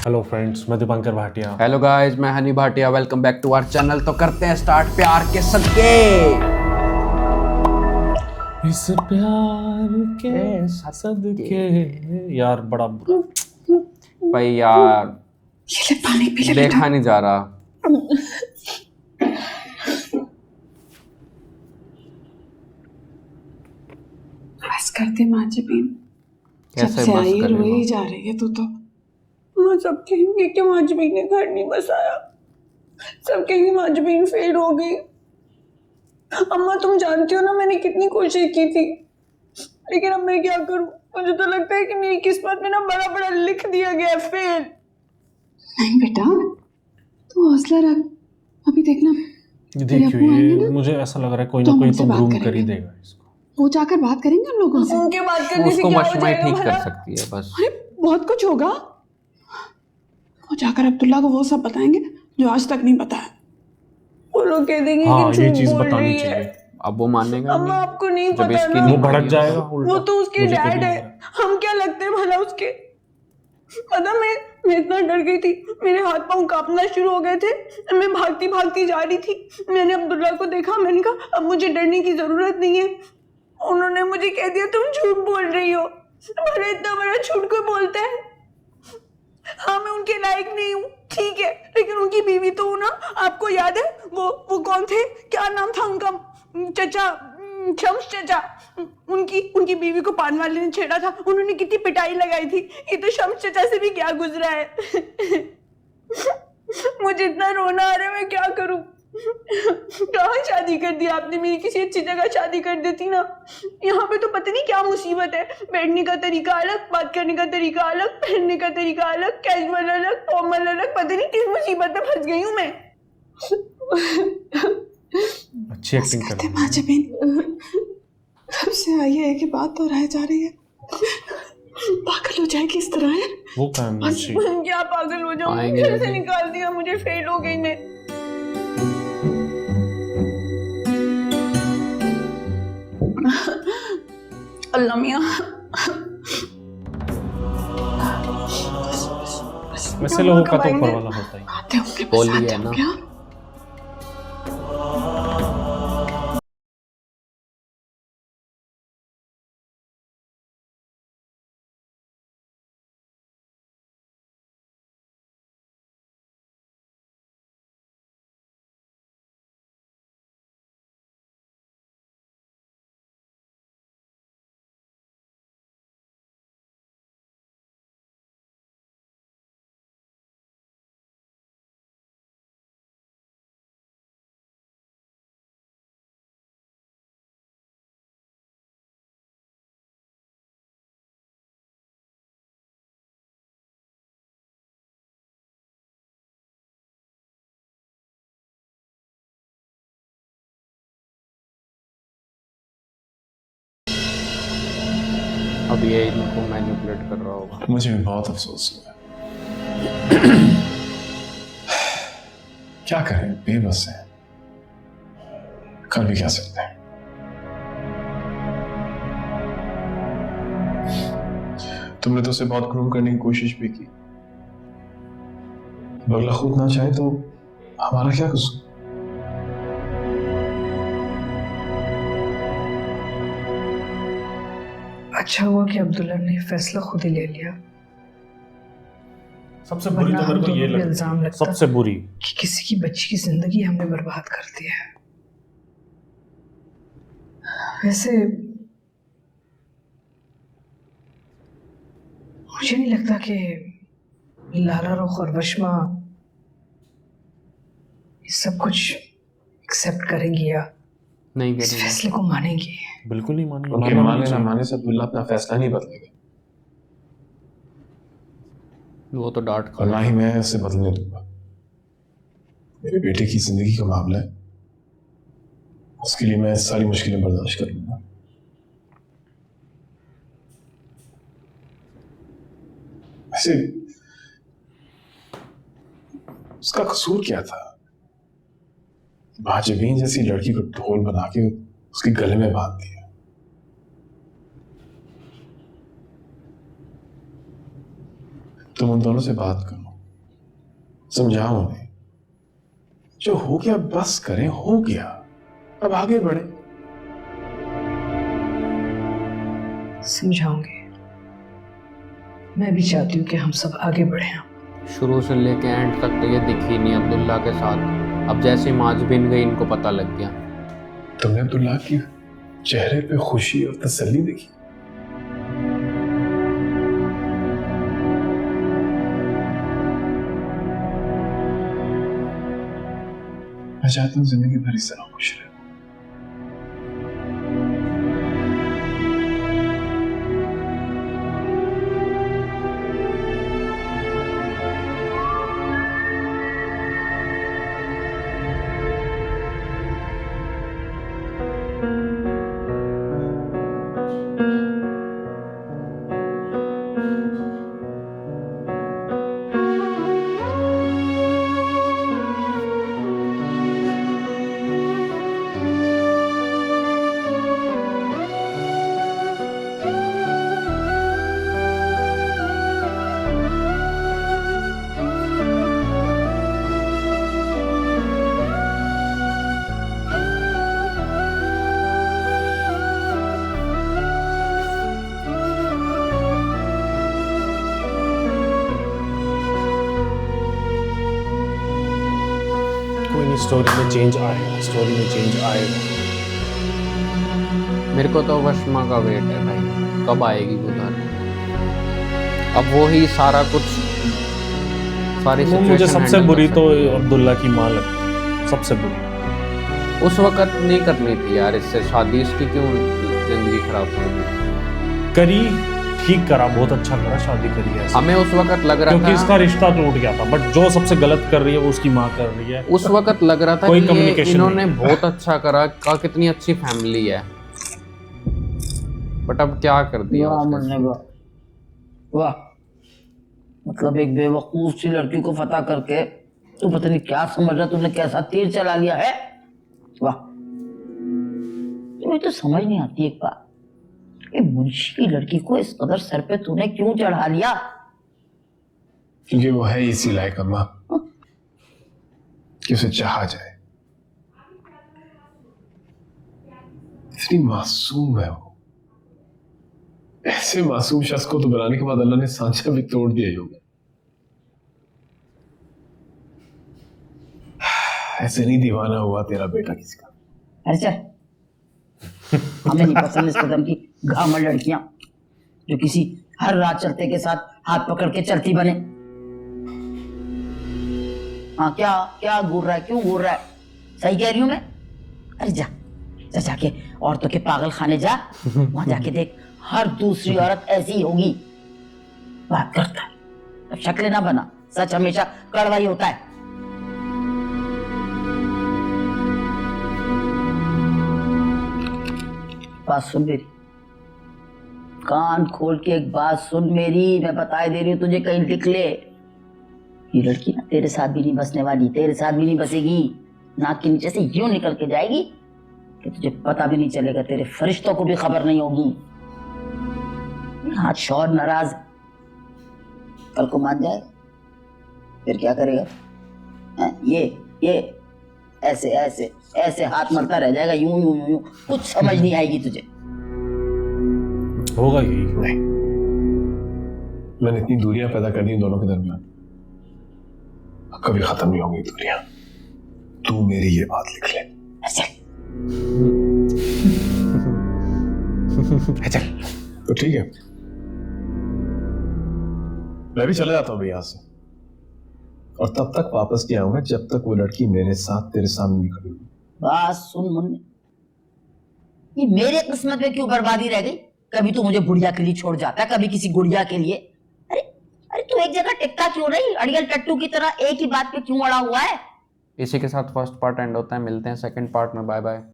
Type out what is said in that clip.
Hello friends, मैं Dipankar Bhatia. Hello guys, मैं Honey Bhatia. Welcome back to our channel. तो करते हैं स्टार्ट प्यार के सदके। इस प्यार के सदके। यार बड़ा बुरा। भाई यार ये ले पानी पी ले देखा बेटा। नहीं जा रहा। बस करते माँ जी बीन। जब कैसे से बस आई करे रोए माँ? ही जा रही है तू तो। माँ सब कहेंगे कि माजबीन ने घर नहीं बसाया, सब कहेंगे माजबीन फेल हो गई। अम्मा तुम जानती हो ना मैंने कितनी कोशिश की थी, लेकिन अब मैं क्या करूं। मुझे तो लगता है कि मेरी किस्मत में ना बड़ा बड़ा लिख दिया गया है फेल। नहीं बेटा तू हौसला रख, अभी देखना तेरे देखियो, अब्बू आएंगे ये ना मुझे ऐसा लग रहा है कोई तो ना कोई मुझसे तो बात ग्रूम कर ही करेंगे। देगा इसको। वो जाकर बात करेंगे उन लोगों से। उनके बात करने से उसको क्या हो मशमाई जाएगा ठीक कर भला? सकती है बस। अरे बहुत कुछ होगा। वो जाकर अब्दुल्ला को वो सब बताएंगे जो आज तक नहीं बताया। वो लोग कह देंगे हाँ, कि ये झूठ चीज बोल बतानी रही चाहिए। है। अब वो मानेगा ही अम्मा नहीं आपको नहीं जब पता इसकी ना, नहीं वो भड़क मानी जाएगा तो। उल्टा। वो तो उसके मुझे खुद डैड ही है, लग रहा हम क्या लगते हैं भला उसके। पता मैं इतना डर गई थी, मेरे हाथ पांव कांपना शुरू हो गए थे। मैं भागती भागती जा रही थी, मैंने अब्दुल्ला को देखा, मैंने कहा अब मुझे डरने की जरूरत नहीं है। उन्होंने मुझे कह दिया तुम झूठ बोल रही हो। अरे इतना बड़ा झूठ कोई बोलता है? हाँ मैं उनके लायक नहीं हूँ ठीक है, लेकिन उनकी बीवी तो हूँ ना। आपको याद है वो कौन थे, क्या नाम था उनका, चचा, शम्स चचा। उनकी उनकी बीवी को पान वाले ने छेड़ा था, उन्होंने कितनी पिटाई लगाई थी। ये तो शम्स चचा से भी क्या गुजरा है। मुझे इतना रोना आ रहा है, मैं क्या करूं। कहाँ शादी कर दी आपने मेरी, किसी अच्छी जगह शादी कर देती ना। यहाँ पे तो पता नहीं क्या मुसीबत है, बैठने का तरीका अलग, बात करने का तरीका अलग, पहनने का तरीका अलग, कैजुअल अलग, फॉर्मल अलग, पता नहीं किस मुसीबत में फंस गई हूँ मैं। अच्छी एक्टिंग कर रही माँ है। जबीन तब से आई है कि बात तो रह जा रही है। पागल हो जाएगी इस तरह है। वो काम मुंशी। क्या पागल हो जाऊं, आएंगे घर से जल्दी। निकाल दिया मुझे, फेल हो गई मैं। अल्लाह मियाँ। वैसे लोगों का तो ऊपर वाला होता ही है। आते होंगे बस, बोली आते है ना। होंगे, हाँ? अब ये इनको मैनिपुलेट कर रहा होगा। मुझे भी बहुत अफसोस हुआ। क्या करें, बेबस है, कर भी क्या सकते हैं। तुमने तो उसे बहुत ग्रूम करने की कोशिश भी की। अगला खुद ना चाहे तो हमारा क्या कसूर। अच्छा हुआ कि अब्दुल्ला ने फैसला खुद ही ले लिया, सबसे बुरी तो मेरे को ये वरना इल्जाम लगती है, लगता सबसे बुरी। कि किसी की बच्ची की जिंदगी हमने बर्बाद कर दी है। वैसे मुझे नहीं लगता कि लाला रुख और वशमा ये सब कुछ एक्सेप्ट करेंगी या नहीं इस करेंगे। फैसले को मानेंगी। बिल्कुल नहीं मानेंगे। उनके मानना माने नहीं ना चाहिए। माने से अब्दुल्ला अपना फैसला नहीं बदलेगा, वो तो डांट और ना खा। ही मैं उसे बदलने दूंगा। मेरे बेटे की जिंदगी का मामला है, उसके लिए मैं सारी मुश्किलें बर्दाश्त कर लूंगा। वैसे उसका कसूर क्या था? भाजबीन जैसी लड़की को ढोल बना के उसके गले में बांध दिया। तुम उन दोनों से बात करो, समझाओ उन्हें, जो हो गया बस करें, हो गया, अब आगे बढ़े। समझाऊंगी। मैं भी चाहती हूँ कि हम सब आगे बढ़ें। शुरू से लेके एंड तक तो ये दिखी नहीं अब्दुल्ला के साथ। अब जैसे माज बिन गई इनको पता लग गया। तुमने अब्दुल्ला की चेहरे पे खुशी और तसल्ली देखी? मैं चाहती हूँ जिंदगी भर इस तरह खुश रहे। कोई नहीं, स्टोरी में चेंज आएगा, स्टोरी में चेंज आएगा। मेरे को तो वशमा का वेट है भाई, कब आएगी उधर। अब वो ही सारा कुछ, सारी वो मुझे सिचुएशन सबसे हैंडल बुरी कर तो सकती अब्दुल्ला की माँ लगती है, सबसे बुरी। है। उस वक्त नहीं करनी थी यार इससे शादी, इसकी क्यों जिंदगी खराब होगी। करी, ठीक करा, बहुत अच्छा करा, शादी करी है। हमें उस वक्त लग रहा क्योंकि था, इसका रिश्ता टूट गया था, बट जो सबसे गलत कर रही है वो उसकी माँ कर रही है। उस वक्त लग रहा था कोई कि communication इन्होंने नहीं। बहुत अच्छा करा, का कितनी अच्छी फैमिली है। बट अब क्या कर दिया वाह उसने। मरने वाह, वाह, मतलब एक बेवकूफ सी लड़की को फतह करके तू पता नहीं क्या समझ रहा, तूने कैसा तीर चला लिया है। वाह, मुझे तो समझ नहीं आती एक बात, ये मुंशी की लड़की को इस कदर सर पे तूने क्यों चढ़ा लिया। क्योंकि वो है इसी लायक अम्मा कि उसे चाहा जाए। इतनी मासूम है वो। ऐसे मासूम शख्स को तो बनाने के बाद अल्लाह ने सांचा भी तोड़ दिया ही होगा। ऐसे नहीं दीवाना हुआ तेरा बेटा किसी का। अरे चल, हमें नहीं पसंद इस कदम की घामल लड़कियां जो किसी हर रात चलते के साथ हाथ पकड़ के चलती बने। हाँ, क्या क्या घूर रहा है, क्यों घूर रहा है? सही कह रही हूं मैं? अरे जा जा, जाके औरतों के पागल खाने जा, वहां जाके देख, हर दूसरी औरत ऐसी ही होगी। बात करता है, अब शक्ल ना बना, सच हमेशा कड़वा ही होता है। बात सुन मेरी, कान खोल के एक बात सुन मेरी, मैं बताए दे रही हूं तुझे, कहीं लिख ले। ये लड़की ना तेरे साथ भी नहीं बसने वाली, तेरे साथ भी नहीं बसेगी, नाक के नीचे से यूं निकल के जाएगी कि तुझे पता भी नहीं चलेगा, तेरे फरिश्तों को भी खबर नहीं होगी। हाथ शौहर नाराज, कल को मान जाए फिर क्या करेगा? ये ऐसे ऐसे ऐसे हाथ मलता रह जाएगा, यूं यूं यूं, कुछ समझ नहीं आएगी तुझे। होगा यही। नहीं, मैंने इतनी दूरियां पैदा कर दी दोनों के दरमियान, अब कभी खत्म नहीं होंगी दूरियां। तू मेरी ये बात लिख ले। अच्छा चल, तो ठीक है, मैं भी चला जाता हूँ यहाँ से, और तब तक वापस नहीं आऊंगा जब तक वो लड़की मेरे साथ तेरे सामने नहीं खड़ी होगी। बात सुन मुन्ने, ये मेरे किस्मत में क्यों बर्बादी रह गई? कभी तू मुझे बुढ़िया के लिए छोड़ जाता है, कभी किसी गुड़िया के लिए। अरे अरे तू एक जगह टिकता क्यों नहीं? अड़ियल टट्टू की तरह एक ही बात पे क्यों अड़ा हुआ है? इसी के साथ फर्स्ट पार्ट एंड होता है। मिलते हैं सेकंड पार्ट में। Bye bye.